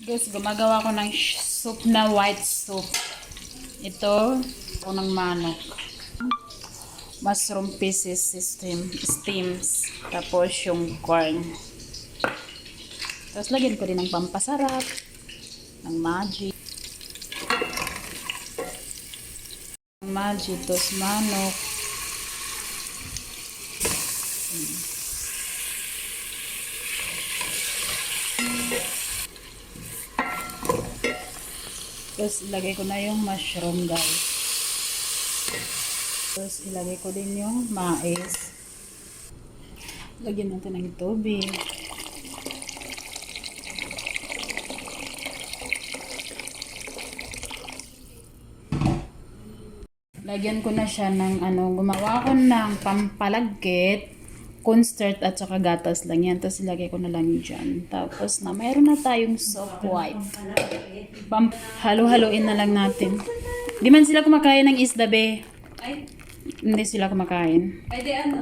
Guys, gumagawa ko ng soup na white soup. Ito, o ng manok. Mushroom pieces steams. Tapos yung corn. Tapos lagyan ko din ng pampasarap. Ng Maggi. Ng Maggi, tapos manok. Tapos ilagay ko na yung mushroom, guys. Tapos ilagay ko din yung mais. Lagyan natin ng tubig. Lagyan ko na siya ng gumawa ko ng pampalagkit, cornstarch at saka gatas lang yan. Tapos ilagay ko na lang dyan. Tapos mayroon na tayong soft white. Halo-haloin na lang natin. Di man sila kumakain ng isda, be. Ay, Hindi sila kumakain. pwede ano?